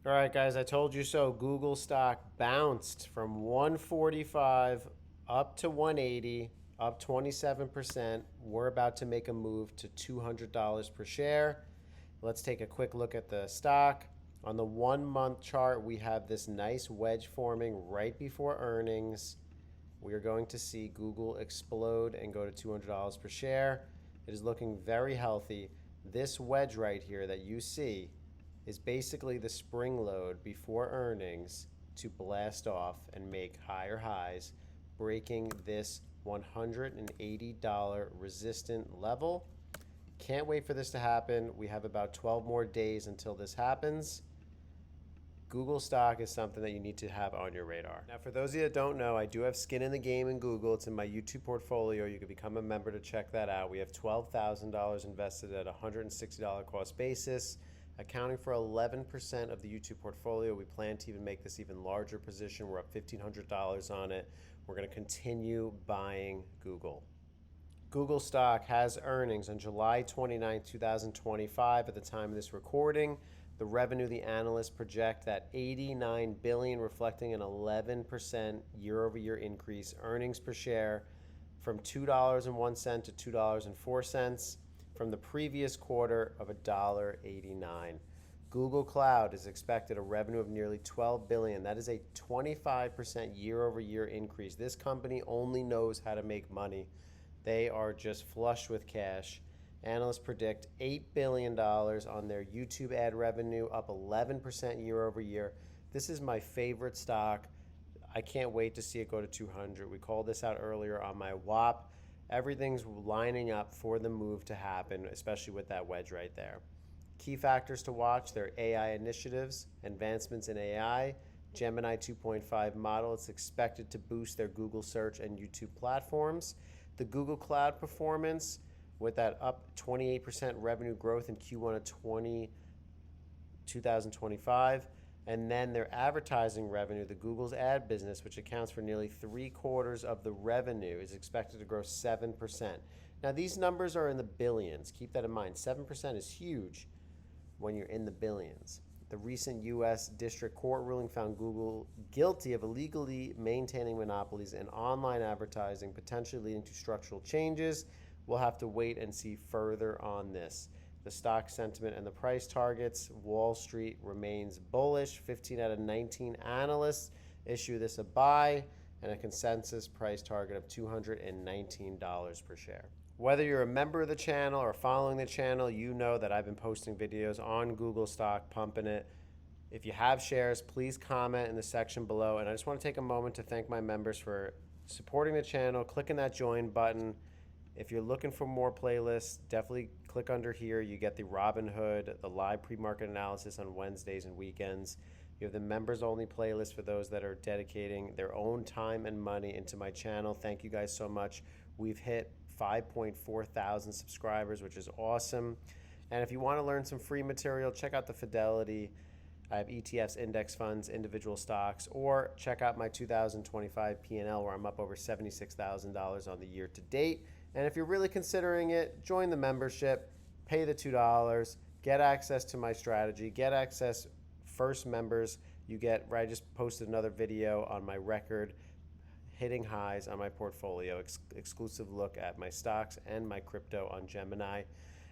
All right, guys, I told you so. Google stock bounced from 145 up to 180, up 27%. We're about to make a move to $200 per share. Let's take a quick look at the stock. On the 1 month chart, we have this nice wedge forming right before earnings. We are going to see Google explode and go to $200 per share. It is looking very healthy. This wedge right here that you see is basically the spring load before earnings to blast off and make higher highs, breaking this $180 resistant level. Can't wait for this to happen. We have about 12 more days until this happens. Google stock is something that you need to have on your radar. Now, for those of you that don't know, I do have skin in the game in Google. It's in my YouTube portfolio. You can become a member to check that out. We have $12,000 invested at $160 cost basis, accounting for 11% of the YouTube portfolio. We plan to even make this even larger position. We're up $1,500 on it. We're going to continue buying Google. Google stock has earnings on July 29, 2025 at the time of this recording. The revenue, the analysts project that $89 billion, reflecting an 11% year-over-year increase. Earnings per share from $2.01 to $2.04 from the previous quarter of $1.89. Google Cloud is expected a revenue of nearly $12 billion. That is a 25% year-over-year increase. This company only knows how to make money. They are just flush with cash. Analysts predict $8 billion on their YouTube ad revenue, up 11% year over year. This is my favorite stock. I can't wait to see it go to 200. We called this out earlier on my WAP. Everything's lining up for the move to happen, especially with that wedge right there. Key factors to watch: their AI initiatives, advancements in AI, Gemini 2.5 model. It's expected to boost their Google search and YouTube platforms. The Google Cloud performance, with that up 28% revenue growth in Q1 of 2025. And then their advertising revenue, the Google's ad business, which accounts for nearly 3/4 of the revenue, is expected to grow 7%. Now, these numbers are in the billions. Keep that in mind. 7% is huge when you're in the billions. The recent U.S. District Court ruling found Google guilty of illegally maintaining monopolies in online advertising, potentially leading to structural changes. We'll have to wait and see further on this. The stock sentiment and the price targets: Wall Street remains bullish. 15 out of 19 analysts issue this a buy, and a consensus price target of $219 per share. Whether you're a member of the channel or following the channel, you know that I've been posting videos on Google stock, pumping it. If you have shares, please comment in the section below. And I just want to take a moment to thank my members for supporting the channel, clicking that join button. If you're looking for more playlists, definitely click under here. You get the Robinhood, the live pre-market analysis on Wednesdays and weekends. You have the members only playlist for those that are dedicating their own time and money into my channel. Thank you guys so much. We've hit 5.4 thousand subscribers, which is awesome. And if you want to learn some free material, check out the Fidelity. I have ETFs, index funds, individual stocks, or check out my 2025 P&L, where I'm up over $76,000 on the year to date. And if you're really considering it, join the membership, pay the $2, get access to my strategy, get access. First members, you get, where I just posted another video on my record hitting highs on my portfolio, exclusive look at my stocks and my crypto on Gemini,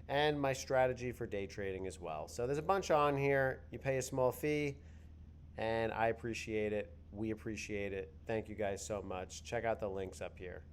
and my strategy for day trading as well. So there's a bunch on here. You pay a small fee, and I appreciate it. We appreciate it. Thank you guys so much. Check out the links up here.